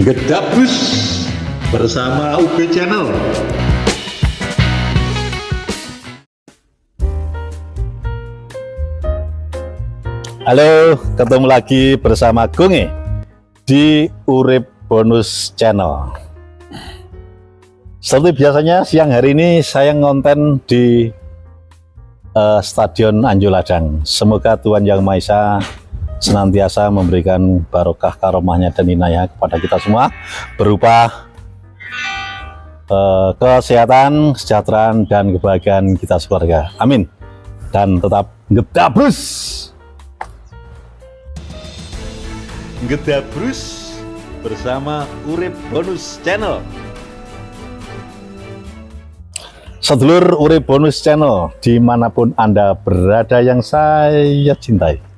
Gedabus bersama UB Channel. Halo, ketemu lagi bersama Gunge di Urip Bonus Channel. Seperti biasanya siang hari ini saya ngonten di Stadion Anjoladang. Semoga Tuhan Yang Maha Esa senantiasa memberikan barokah karomahnya dan inayah kepada kita semua berupa kesehatan, kesejahteraan, dan kebahagiaan kita sekeluarga. Amin. Dan tetap gedabus. Gedabrus bersama Urip Bonus Channel. Sedulur Urip Bonus Channel, dimanapun Anda berada yang saya cintai.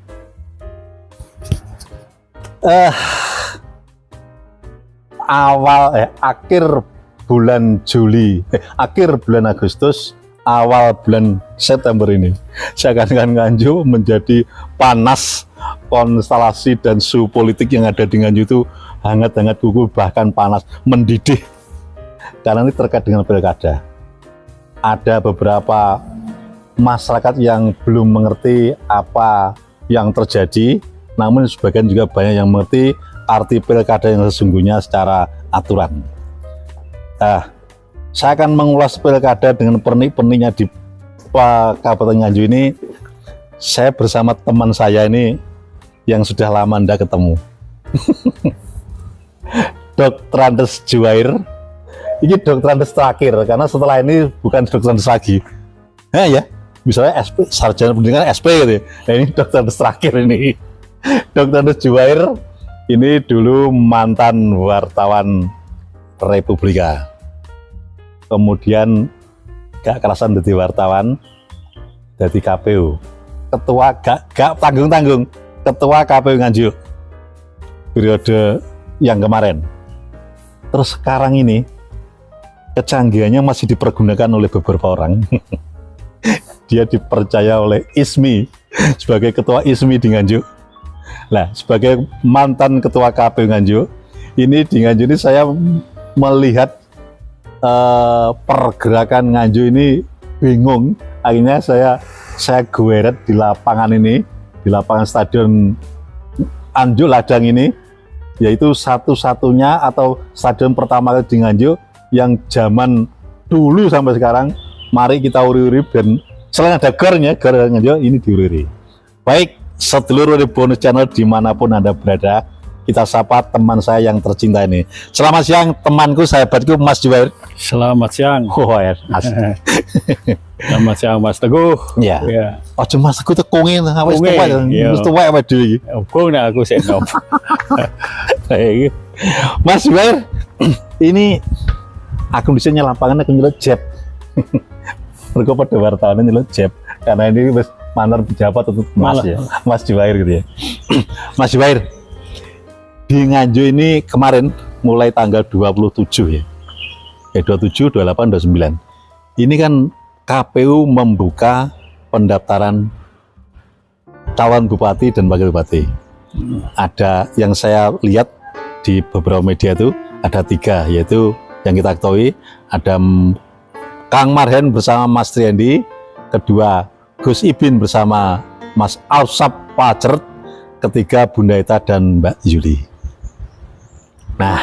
Akhir bulan Juli, akhir bulan Agustus, awal bulan September ini, seakan-akan Nganjuk menjadi panas. Konstelasi dan suhu politik yang ada di Nganjuk itu hangat-hangat kuku, bahkan panas, mendidih. Karena ini terkait dengan pilkada. Ada beberapa masyarakat yang belum mengerti apa yang terjadi, namun sebagian juga banyak yang mengerti arti pilkada yang sesungguhnya secara aturan. Saya akan mengulas pilkada dengan pernik-perniknya di Kabupaten Nganjuk ini. Saya bersama teman saya ini yang sudah lama tidak ketemu. Dr. Andes Juwair. Ini Dr. Andes terakhir, karena setelah ini bukan Dr. Andes lagi. Ya, misalnya SP, sarjana pendidikan SP gitu. Nah, ini Dr. Andes terakhir ini. Dr. Andes Juwair ini dulu mantan wartawan Republika. Kemudian gak kerasan jadi wartawan, jadi KPU. Ketua gak tanggung-tanggung, ketua KPU Nganjuk periode yang kemarin. Terus sekarang ini kecanggihannya masih dipergunakan oleh beberapa orang. Dia dipercaya oleh ISMI sebagai ketua ISMI di Nganjuk. Nah, sebagai mantan ketua KPU Nganjuk, ini di Nganjuk ini saya melihat pergerakan Nganjuk ini bingung. Akhirnya saya geret di lapangan ini, di lapangan Stadion Anjoladang ini, yaitu satu-satunya atau stadion pertama di Nganjuk yang zaman dulu sampai sekarang mari kita uri-uri, dan selain ada gornya, gor Nganjuk ini diuri-uri. Baik, sedulur Urip Bonus Channel dimanapun Anda berada, kita sapa teman saya yang tercinta ini. Selamat siang temanku, sahabatku Mas Juwair. Selamat siang. Selamat siang Mas Teguh. Ya. Oh, Mas Teguh tekungin, wis tuwek apa dhewe iki. Kok nek aku sik nom. Mas Juwair, ini aku bisa lapangan aku nyelot jeb. Mergo pada wartawan nyelot jeb karena ini wis mantan pejabat atau Mas ya. Mas Juwair gitu ya. Mas Juwair, di Nganjuk ini kemarin mulai tanggal 27 ya. 27, 28, 29. Ini kan KPU membuka pendaftaran calon bupati dan wakil bupati. Ada yang saya lihat di beberapa media itu ada 3, yaitu yang kita ketahui ada Kang Marhen bersama Mas Triandi, kedua Gus Ibin bersama Mas Alsap Pacert, ketiga Bunda Eta dan Mbak Yuli. Nah,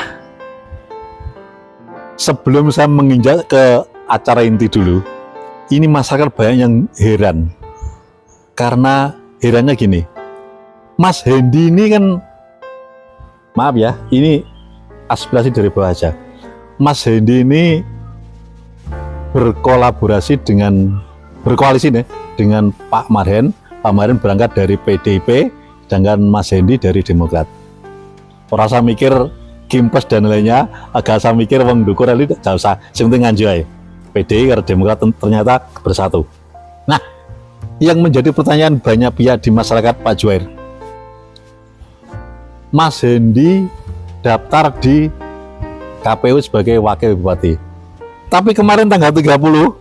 sebelum saya menginjak ke acara inti dulu, ini masyarakat banyak yang heran. Karena herannya gini, Mas Hendi ini kan, maaf ya, ini aspirasi dari bawah aja. Mas Hendi ini berkoalisi nih dengan Pak Marhen. Pak Marhen berangkat dari PDIP, sedangkan Mas Hendi dari Demokrat. Orang saya mikir Kimpes dan lainnya, agak saya mikir wong dukur ini gak usah, yang penting Nganjuk aja. PDI karena Demokrat ternyata bersatu. Nah, yang menjadi pertanyaan banyak pihak di masyarakat Pak Juwair, Mas Hendi daftar di KPU sebagai wakil bupati. Tapi kemarin tanggal 30,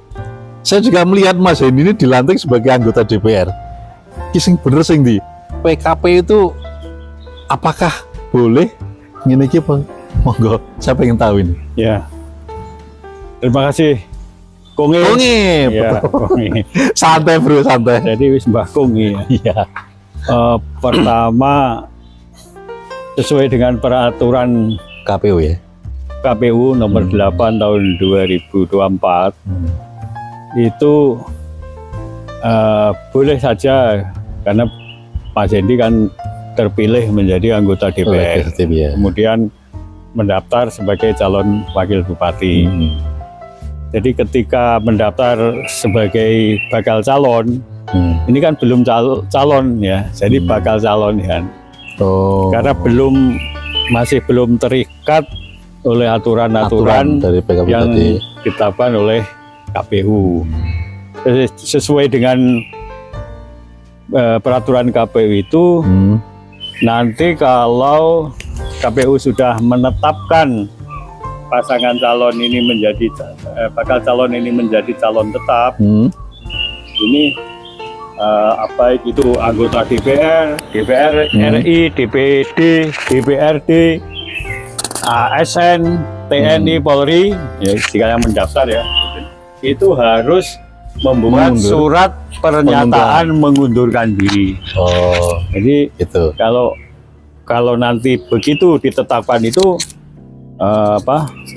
saya juga melihat Mas Hendi ini dilantik sebagai anggota DPR. Kising bener sing di PKP itu apakah boleh ngene iki Monggo, saya pengen tahu ini. Ya. Terima kasih. Kongi. Kongi, Ya, betul. Kongi. Santai bro, santai. Jadi wis Mbah Kongi ya. Iya. Pertama sesuai dengan peraturan KPU ya. KPU nomor 8 tahun 2024 itu boleh saja karena Pak Zendi kan terpilih menjadi anggota DPR, Legislatif ya. kemudian mendaftar sebagai calon wakil bupati. Jadi ketika mendaftar sebagai bakal calon, ini kan belum calon ya, jadi bakal calon ya. Oh. Karena masih belum terikat oleh aturan-aturan dari PKP yang tadi. ditetapkan oleh KPU. Sesuai dengan peraturan KPU itu, nanti kalau KPU sudah menetapkan pasangan calon ini menjadi bakal calon ini menjadi calon tetap, ini baik itu anggota DPR, DPR RI, DPD, DPRD, ASN, TNI, Polri, ya jika yang mendaftar ya, itu harus membuat surat pernyataan mengundurkan diri. Oh, Jadi itu. kalau nanti begitu ditetapkan itu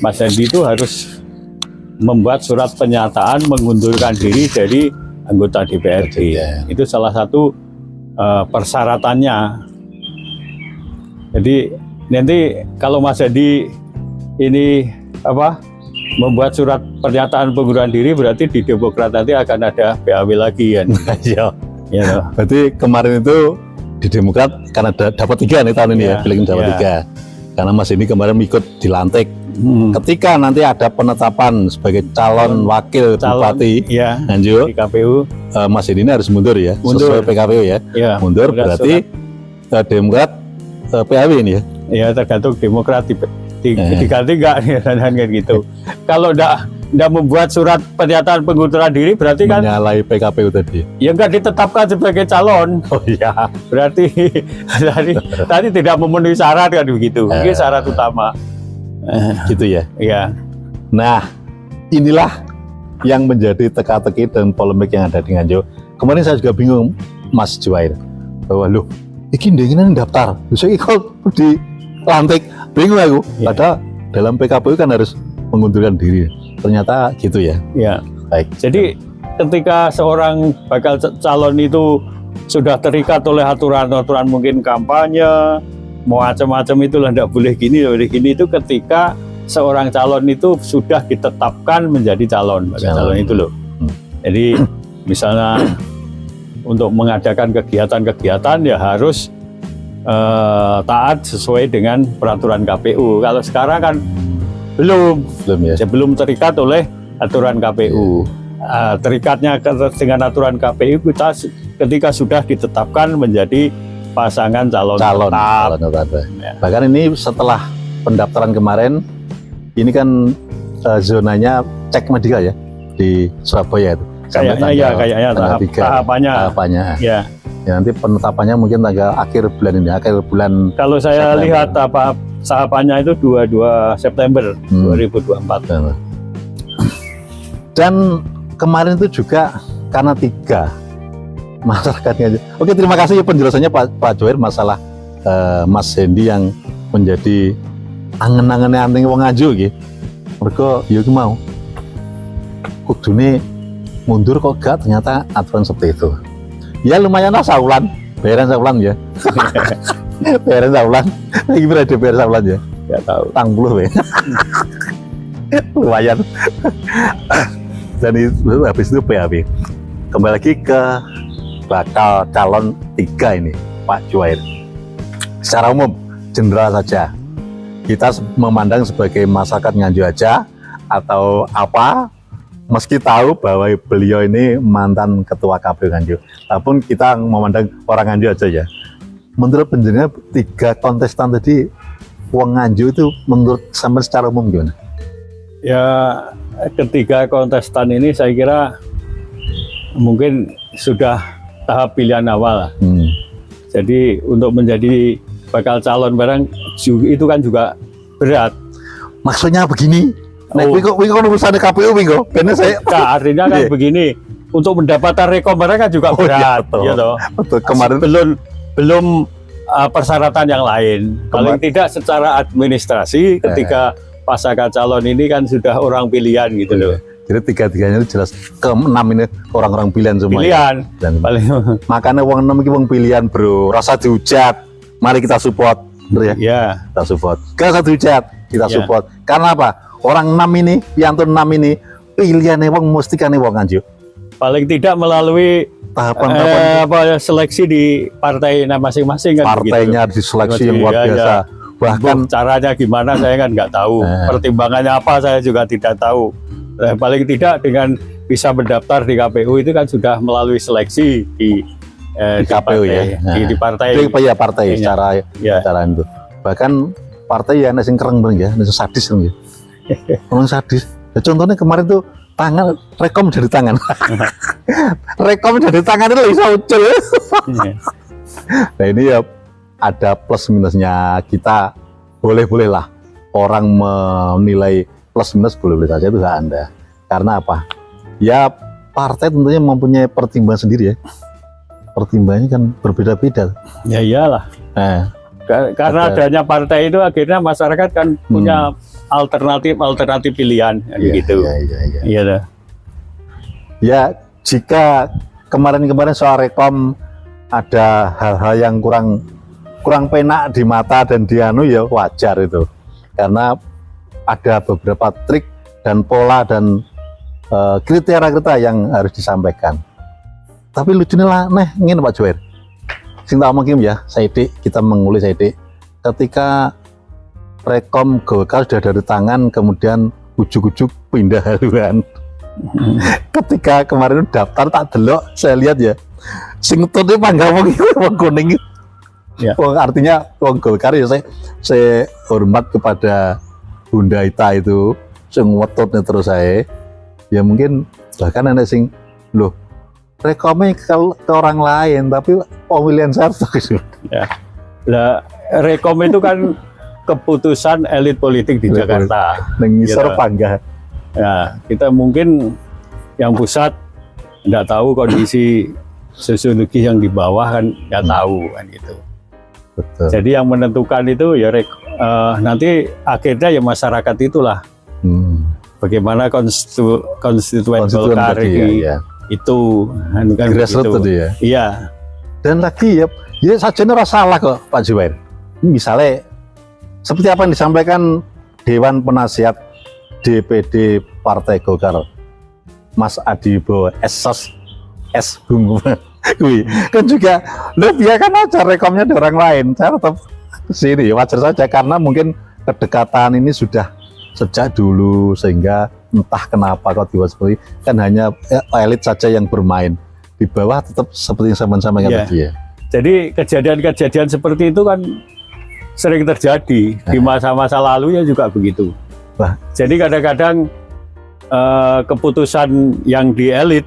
Mas Andi itu harus membuat surat pernyataan mengundurkan diri dari anggota DPRD. Itu salah satu persyaratannya. Jadi nanti kalau Mas Andi ini membuat surat pernyataan pengunduran diri, berarti di Demokrat nanti akan ada PAW lagi kan. Iya. Ya. Berarti kemarin itu di Demokrat karena dapat 3 nih tahun ini ya, pilih dapat 3. Karena Mas ini kemarin ikut dilantik. Ketika nanti ada penetapan sebagai calon wakil bupati Nganjuk, di KPU, Mas ini harus mundur ya, mundur. sesuai PKPU ya. Mundur berarti Demokrat PAW ini ya. Ya tergantung Demokrat diganti enggak kayak gitu. Kalau enggak membuat surat pernyataan pengunduran diri berarti kan menyalahi PKPU tadi. Ya enggak ditetapkan sebagai calon. Oh iya. Berarti tadi tidak memenuhi syarat kan begitu. Ini syarat utama. Gitu ya. Iya. Nah, inilah yang menjadi teka-teki dan polemik yang ada di Nganjuk. Kemarin saya juga bingung, Mas Juwair, bahwa loh, ini dengan daftar, saya ikut dilantik, bingung aku. Padahal dalam PKPU kan harus mengundurkan diri. Ternyata gitu ya. Iya. Baik. Jadi ketika seorang bakal calon itu sudah terikat oleh aturan-aturan mungkin kampanye, mau macam-macam itu lah, tidak boleh gini itu ketika seorang calon itu sudah ditetapkan menjadi calon itu loh. Jadi misalnya untuk mengadakan kegiatan-kegiatan ya harus taat sesuai dengan peraturan KPU. Kalau sekarang kan belum ya. Belum terikat oleh aturan KPU. Terikatnya dengan aturan KPU kita ketika sudah ditetapkan menjadi pasangan calon tetap. Ya. Bahkan ini setelah pendaftaran kemarin, ini kan zonanya cek medikal ya di Surabaya itu. Kayaknya tahapannya. Ya. Ya, nanti penetapannya mungkin akhir bulan ini, akhir bulan. Kalau saya lihat tahapannya itu 22 September 2024. Dan kemarin itu juga karena 3 masyarakatnya. Oke, terima kasih penjelasannya Pak Juwair masalah Mas Hendi yang menjadi angen-angennya anting wong Nganjuk iki. Mergo ya mau kudune mundur kok gak, ternyata aturan seperti itu. Ya lumayan lah saulan, bayaran saulan ya. Bayaran saulan. Lagi berada bayar saulan ya. Enggak tahu. Tang puluh ya. Lumayan. Dan itu habis itu PAW. Kembali lagi ke bakal calon 3 ini, Pak Juwair. Secara umum, general saja, kita memandang sebagai masyarakat Nganjuk aja atau apa, meski tahu bahwa beliau ini mantan ketua KPU Nganjuk, tapi kita memandang orang Nganjuk aja ya. Menurut penjelasannya 3 kontestan tadi, wong Nganjuk itu menurut sampean secara umum gimana? Ya, ketiga kontestan ini saya kira mungkin sudah tahap pilihan awal lah. Jadi untuk menjadi bakal calon barang itu kan juga berat. Maksudnya begini. Nek Oh. wiko urusan KPU wiko. Karena saya Nah, artinya kan Iya. begini, untuk mendapatkan rekom mereka juga Oh, iya, berat, betul. ya toh. betul kemarin belum persyaratan yang lain. Paling tidak secara administrasi ketika pasangan calon ini kan sudah orang pilihan gitu loh. jadi tiga-tiganya itu jelas ke-6 ini orang-orang pilihan semua. Pilihan. Dan Paling makanya wong 6 iki wong pilihan, Bro. Rasa dihujat. Mari kita support, bener ya? ya, Kita support. Gak usah dihujat, kita Ya. support. Karena apa? Orang 6 ini, piantun 6 ini pilihannya wong mustikane wong anjo. paling tidak melalui Tahapan-tahapan apa seleksi di partai masing-masing kan partainya diseleksi yang luar Iya, biasa. iya. Bahkan caranya gimana saya kan nggak tahu, pertimbangannya apa saya juga tidak tahu. Paling tidak dengan bisa mendaftar di KPU itu kan sudah melalui seleksi di KPU partai, ya. di partai. itu ya partai Iya. secara itu. Bahkan partai ya sing kereng banget ya, nek sadis kan ya. Orang sadis. Ya, contohnya kemarin tuh tangan rekom dari tangan. Rekom dari tangan itu bisa ucul. Iya. Nah ini ya ada plus minusnya, kita boleh-boleh lah orang menilai plus minus, boleh-boleh saja itu hak Anda. Karena apa? Ya partai tentunya mempunyai pertimbangan sendiri ya. Pertimbangannya kan berbeda-beda. Ya iyalah. Nah, Karena Ada. adanya partai itu akhirnya masyarakat kan punya alternatif pilihan kan gitu. Iya. Iya dah. Ya jika kemarin-kemarin soal rekom ada hal-hal yang kurang penak di mata dan dianu ya wajar itu, karena ada beberapa trik dan pola dan kriteria-kriteria yang harus disampaikan. Tapi lucunya lah ngene Pak Joer, sing tak omongin ya Saidi, kita mengulis Saidi, ketika rekom Golkar sudah dari tangan kemudian ujuk-ujuk pindah haluan. Ketika kemarin daftar tak delok, saya lihat ya sing tune panggal wong kuning. Ya. Wong artinya wong Golkar ya saya hormat kepada Bunda Ita itu sing wetutnya terus saya. Ya mungkin bahkan ada sing loh rekomnya ke orang lain tapi pemilihan Sarto gitu. Ya. Lah rekom itu kan keputusan elit politik di Jakarta. Nengisor Gitu. pangga. Ya, kita mungkin yang pusat nggak tahu kondisi sosiologis yang di bawah kan nggak tahu kan gitu. Betul. Jadi yang menentukan itu ya nanti akhirnya ya masyarakat itulah bagaimana konstituen Golkar tadi ini ya. itu kan Grassroots begitu. tadi ya. Iya. Dan lagi ya saja ora salah kok Pak Juwair. Misalnya seperti apa yang disampaikan Dewan Penasihat DPD Partai Golkar, Mas Adi Bowo S Bung Kui kan juga dia kan aja rekomnya di orang lain. Saya tetap sini wajar saja karena mungkin kedekatan ini sudah sejak dulu sehingga entah kenapa kok dibuat seperti kan hanya elit saja yang bermain, di bawah tetap seperti yang sama-sama Iya. tadi ya. Jadi kejadian-kejadian seperti itu kan sering terjadi di masa-masa lalu ya juga begitu. Wah. Jadi kadang-kadang keputusan yang di elit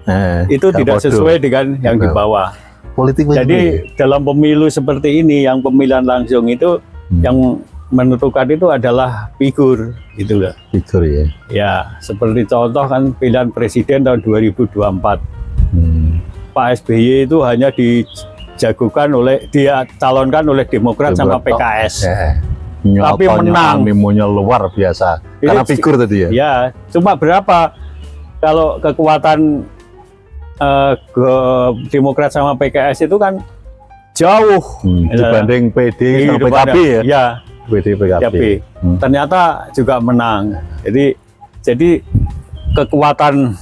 itu gak tidak bodoh. sesuai dengan yang di bawah. Politik Jadi dalam pemilu seperti ini yang pemilihan langsung itu yang menentukan itu adalah figur gitu loh. figur ya. Ya, seperti contoh kan pilihan presiden tahun 2024. Pak SBY itu hanya dia calonkan oleh Demokrat sama PKS. Tapi menang. Animonya luar biasa. Karena Ini- figur tadi ya. Ya, cuma berapa kalau kekuatan Demokrat sama PKS itu kan jauh Dibanding PD sama kehidupannya. PKB ya. Ya, PD PKB. PKB. Ternyata juga menang. Jadi kekuatan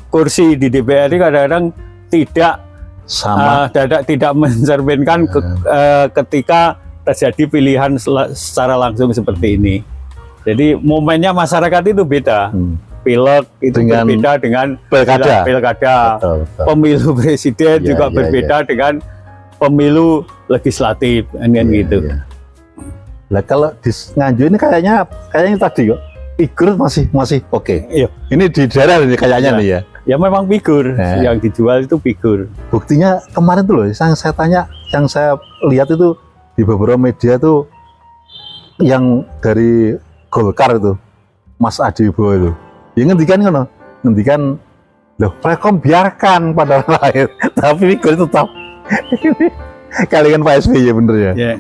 kursi di DPR ini kadang-kadang tidak Sama tidak mencerminkan ketika terjadi pilihan secara langsung seperti ini. Jadi momennya masyarakat itu beda. Pileg itu Dengan berbeda dengan pilkada. Betul, betul. Pemilu presiden Iya, juga iya, berbeda dengan pemilu legislatif kan Iya, gitu. iya. Lah kalau di Nganjuk ini kayaknya tadi kok figur masih oke. Iya. Ini di daerah ini kayaknya Iya. nih ya. Ya memang figur yang dijual itu figur. Buktinya kemarin tuh loh, yang saya tanya, yang saya lihat itu di beberapa media tuh yang dari Golkar itu, Mas Adi Wibowo itu, ya ngendikan ngono, ngendikan, loh, Rekom biarkan pada orang lain, tapi Migor tetap. Kalian Pak SBY bener ya? Ya.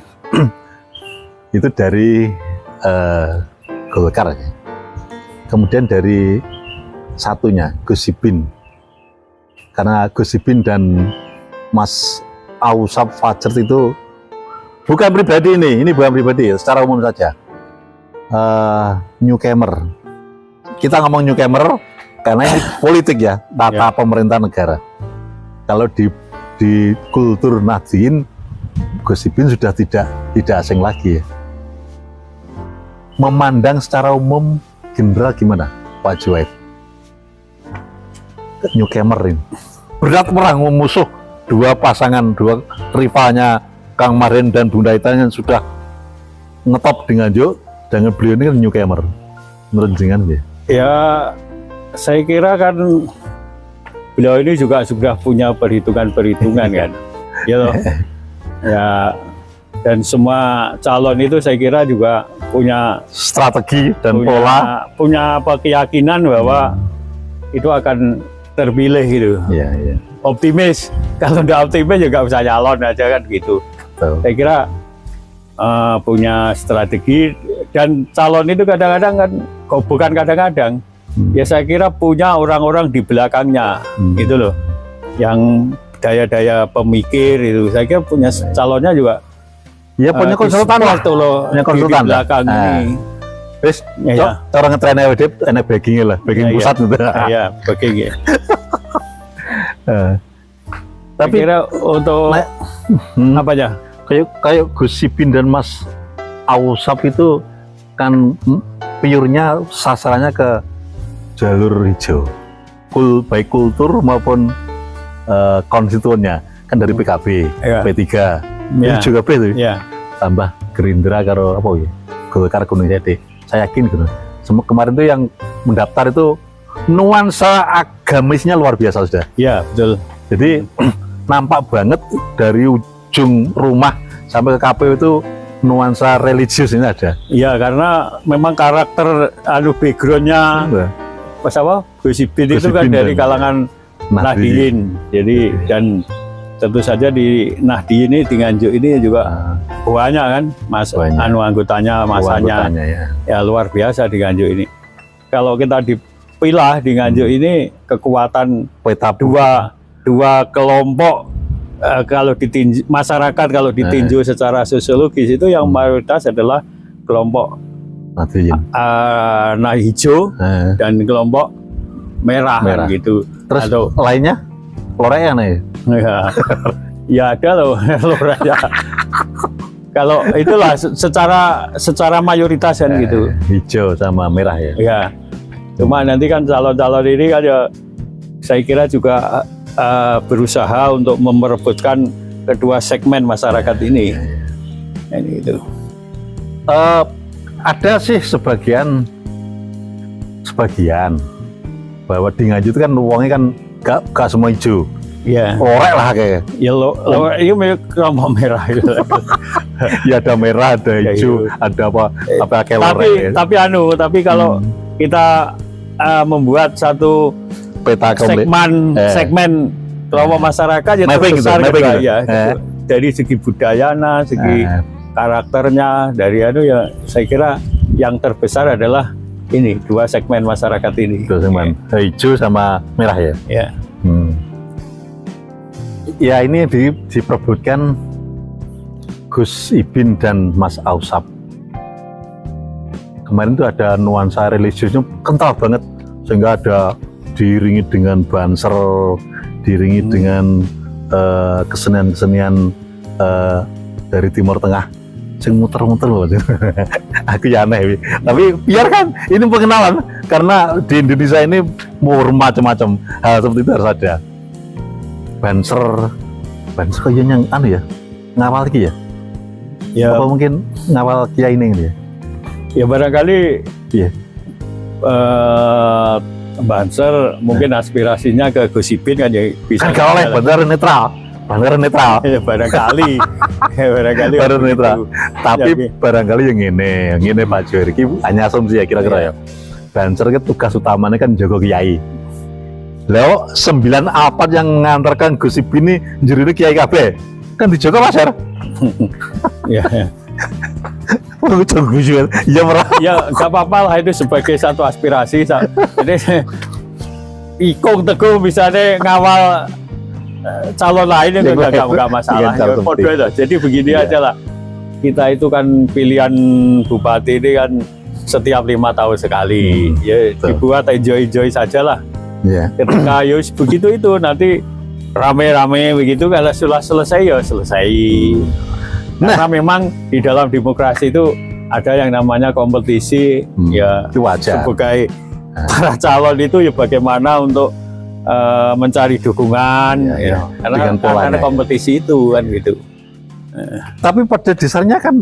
Itu dari Golkar. Kemudian dari satunya Gus Ipin, karena Gus Ipin dan Mas Ausap Fajar itu bukan pribadi ini bukan pribadi, secara umum saja. Newcomer. Kita ngomong newcomer karena ini politik ya, tata pemerintah negara. Kalau di kultur Nahdien, Gus Ipin sudah tidak asing lagi ya. Memandang secara umum general gimana Pak Juwair? Newcomer ini berat perang memusuh dua pasangan, dua rivalnya Kang Marin dan Bunda Ita yang sudah ngetop dengan Juk, dengan beliau ini kan newcomer menurut jenengan ya? Ya, saya kira kan beliau ini juga sudah punya perhitungan-perhitungan kan, ya loh. Ya, dan semua calon itu saya kira juga punya strategi dan pola, punya keyakinan bahwa itu akan terpilih gitu. ya. Optimis, kalau nggak optimis juga bisa nyalon aja kan gitu. Betul. Saya kira punya strategi, dan calon itu kadang-kadang kan, kok bukan kadang-kadang, ya saya kira punya orang-orang di belakangnya, gitu loh, yang daya-daya pemikir itu. Saya kira punya calonnya juga. Ya punya konsultan lah, punya konsultan di belakang ini. Terus Ya. orang ngetren edit, enak baggingnya lah, bagging pusat gitu. Ya, bagging ya. Tapi kira untuk apa ya? Kayak Gus Ipin dan Mas Ausap itu kan pure-nya sasarannya ke jalur hijau, baik kultur maupun konstituennya kan dari PKB, Ya. P3, Ya. itu juga P itu, Ya, tambah Gerindra karo apa ya, Golkar Gunung Jati. Saya yakin gitu. Kemarin tuh yang mendaftar itu nuansa agamisnya luar biasa sudah. ya betul. Jadi nampak banget dari ujung rumah sampai ke KPU itu nuansa religius ini ada. Iya, karena memang karakter backgroundnya pas apa Gus Ipin itu kan dari kalangan Nahdien. Jadi dan tentu saja di Nahdien ini di Nganjuk ini juga banyak kan Banyak. anggotanya, masanya ya luar biasa di Nganjuk ini. Kalau kita dipilah di Nganjuk ini kekuatan peta dua kelompok, kalau ditinjau masyarakat, kalau ditinjau secara sosiologis itu yang mayoritas adalah kelompok nah hijau dan kelompok merah. Kan, gitu. Terus atau lainnya Korea nih. Ya ada loh Loraya. Kalau itulah secara mayoritas kan gitu. Hijau sama merah ya. Ya. Cuma nanti kan calon-calon ini kan ya saya kira juga berusaha untuk memperebutkan kedua segmen masyarakat ini. Ini itu. Ada sih sebagian bahwa di Nganjuk itu kan uangnya kan gak semua hijau. Iya. Orek lah kayak. Ya ini kelompok merah gitu. Ya ada merah, ada hijau, ada apa kayak lorek. Tapi kalau kita membuat satu peta segmen kelompok masyarakat yang terbesar juga ya. Gitu. Dari segi budayanya, segi karakternya, dari ya saya kira yang terbesar adalah ini dua segmen masyarakat ini. Dua segmen, hijau sama merah ya. Ya. Ya ini diperebutkan Gus Ipin dan Mas Ausap. Kemarin itu ada nuansa religiusnya kental banget, sehingga ada diiringi dengan banser, diiringi dengan kesenian-kesenian dari Timur Tengah, sing muter-muter loh. Aku ya aneh, tapi biarkan ini pengenalan, karena di Indonesia ini mau macam-macam hal seperti itu harus ada. Banser kayaknya yang ngawal lagi ya? Ya. Apa mungkin ngawal kiai ini ya? Ya barangkali. Iya. Banser mungkin aspirasinya ke Gus Ipin kan ya bisa. Kan gak oleh Banser netral. Bener netral. Ya, barangkali Baru begitu. netral. Tapi Ya, barangkali yang ini Pak Juwair iki hanya asumsi ya kira-kira ya. Banser ke tugas utamanya kan jago kiai. Lalu 9 alpat yang mengantarkan Gus Ibu ini jurine kiai kabeh. Kan dijogo Mas Her. ya. Oh, Gus Juwair. Ya merah. Ya nggak apa-apa lah, itu sebagai satu aspirasi. Jadi Ikung Teguh misalnya ngawal calon lain itu nggak masalah. Iya, Ya, podo itu. Jadi begini Iya. aja lah. Kita itu kan pilihan bupati ini kan setiap 5 tahun sekali. Ya betul. dibuat enjoy saja lah. Iya. Ketika yus begitu itu nanti rame-rame begitu, kalau sudah selesai ya selesai. Karena memang di dalam demokrasi itu ada yang namanya kompetisi, ya itu wajar. sebagai para calon itu ya bagaimana untuk mencari dukungan, Ya, ya. karena Dengan polanya, ada kompetisi itu kan gitu. Tapi pada dasarnya kan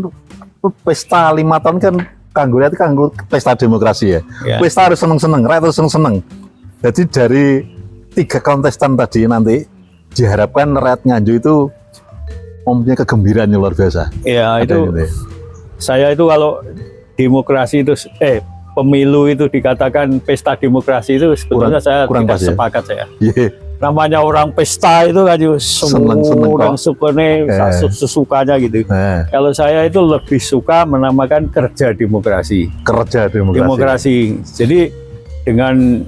pesta 5 tahun kan kanggo pesta demokrasi ya. Ya. Pesta harus seneng-seneng, rakyat harus seneng-seneng. Jadi dari 3 kontestan tadi nanti diharapkan rakyat Nganjuk itu mempunyai kegembiraan yang luar biasa. Ya Ada itu gitu ya. saya itu kalau demokrasi itu pemilu itu dikatakan pesta demokrasi itu sebetulnya saya kurang tidak pas ya? sepakat saya. Iya. Namanya orang pesta itu kan Seneng orang kok. sukanya sesukanya gitu. Nah, Kalau saya itu lebih suka menamakan kerja demokrasi. kerja demokrasi. Demokrasi. Jadi dengan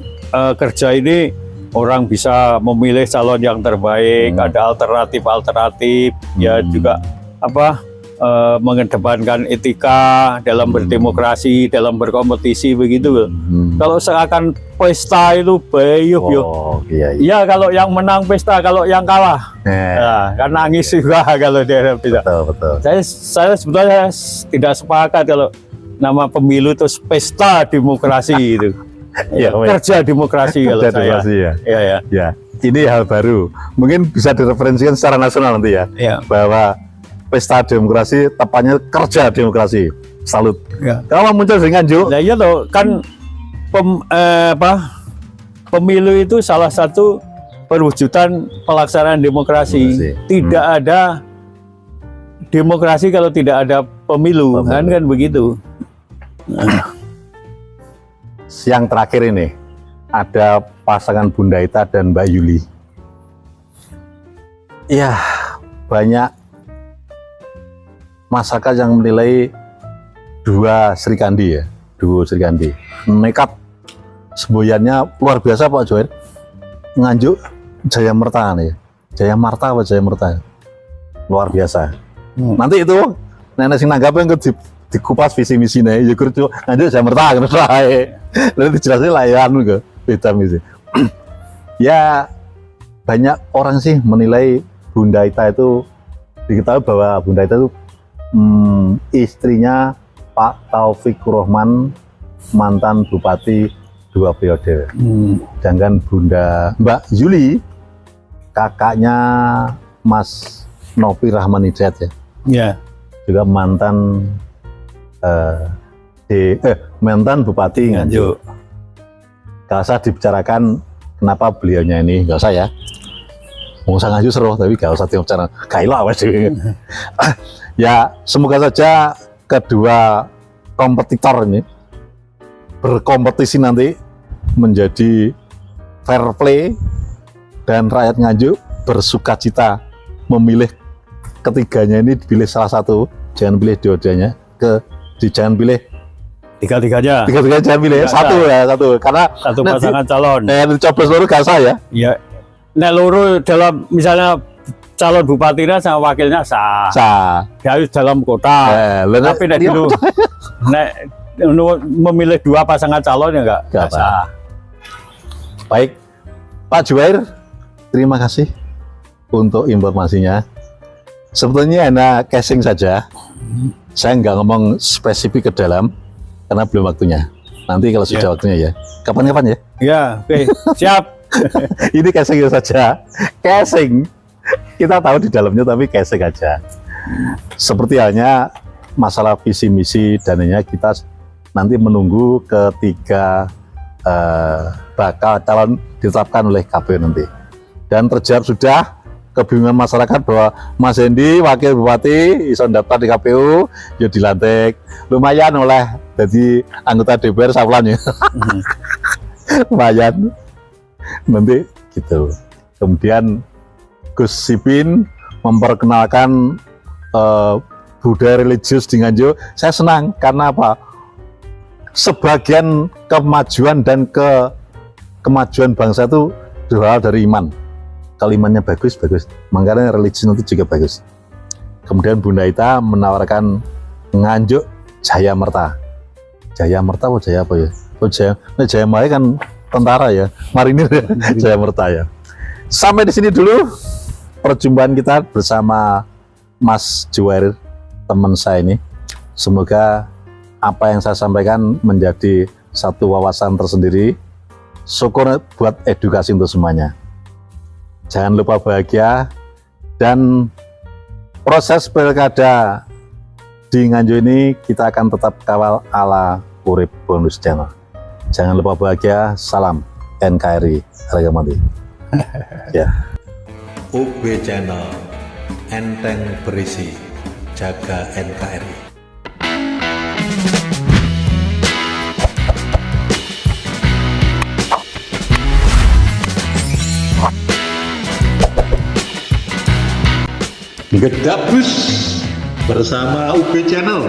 kerja ini orang bisa memilih calon yang terbaik, ada alternatif, ya juga mengedepankan etika dalam berdemokrasi, dalam berkompetisi begitu. Kalau seakan pesta itu bayuh yo. Oh, iya. Ya kalau yang menang pesta, kalau yang kalah, ya, kan nangis juga kalau dia tidak. Betul. Saya sebetulnya tidak sepakat kalau nama pemilu itu pesta demokrasi itu. Iya, Kerja demokrasi kalau Kerja saya. demokrasi ya. Ya. Ya, ini hal baru. Mungkin bisa direferensikan secara nasional nanti ya. Ya. Bahwa pesta demokrasi tepatnya kerja demokrasi. Salut. Ya. Kalau muncul dengan Nganjuk, Nah iya loh, kan pemilu itu salah satu perwujudan pelaksanaan demokrasi. Demokrasi. Tidak ada demokrasi kalau tidak ada pemilu. Kan begitu. yang terakhir ini ada pasangan Bunda Ita dan Mbak Yuli. Ya, banyak masyarakat yang menilai dua Sri Kandi ya, duo Sri Kandi. Nekat semboyannya luar biasa Pak Juwair. Nganjuk Jaya Merta nih, Jaya Marta apa Jaya Merta? Luar biasa. Nanti itu nenek sing nanggap yang dikupas visi misinya, ya kerja Nganjuk Jaya Merta kan lalu dijelasin lah ya anu ke beda misi. Ya banyak orang sih menilai Bunda Ita itu, diketahui bahwa Bunda Ita itu istrinya Pak Taufikur Rahman, mantan bupati 2 periode. Sedangkan Bunda Mbak Yuli kakaknya Mas Nopi Rahman Hidayat ya, Ya. juga mantan mantan bupati Nganjuk. Gak usah dibicarakan kenapa beliaunya ini, gak usah ya. Mau usah Nganjuk seru, tapi gak usah dibicarakan. Kaila awas dewe. Ya semoga saja kedua kompetitor ini berkompetisi nanti menjadi fair play dan rakyat Nganjuk bersukacita memilih ketiganya ini, dipilih salah satu, jangan pilih dua-duanya, jangan pilih Tiga-tiganya. tiga-tiga, jangan pilih Nggak satu ya, satu, karena Satu pasangan calon. coblos baru gak sah ya. Ya. Nek loro dalam misalnya calon bupatinya sama wakilnya sah. Sah. Dia harus dalam kota. Tapi nek dulu nek memilih dua pasangan calon ya enggak Nggak sah. Baik, Pak Juwair, terima kasih untuk informasinya. Sebetulnya hanya casing saja. Saya nggak ngomong spesifik ke dalam karena belum waktunya. Nanti kalau sudah waktunya ya. Kapan-kapan ya? Ya, oke. Siap. Ini casing saja. Casing. Kita tahu di dalamnya tapi casing aja. Seperti halnya masalah visi misi dananya, kita nanti menunggu ketika bakal calon ditetapkan oleh KPU nanti. Dan terjawab sudah kebingungan masyarakat bahwa Mas Hendy wakil bupati iso daftar di KPU, ya dilantik. Lumayan oleh jadi anggota DPR sapulan ya. Lumayan. Nanti gitu. Kemudian Gus Sipin memperkenalkan budaya religius di Nganjuk. Saya senang karena apa? Sebagian kemajuan dan kemajuan bangsa itu berawal dari iman. Kalau imannya bagus, makanya religi itu juga bagus. Kemudian Bunda Ita menawarkan Nganjuk Jaya Merta. Jaya Merta apa Jaya apa ya? Oh Jaya Maya kan tentara ya, marinir ya. Jaya Merta ya. Sampai di sini dulu perjumpaan kita bersama Mas Juwair, teman saya ini. Semoga apa yang saya sampaikan menjadi satu wawasan tersendiri. Syukur buat edukasi untuk semuanya. Jangan lupa bahagia, dan proses pilkada di Nganjuk ini kita akan tetap kawal ala Urip Bonus Channel. Jangan lupa bahagia, salam NKRI harga mati. Ya. UB Channel, enteng berisi, jaga NKRI. Gedabus bersama UB Channel.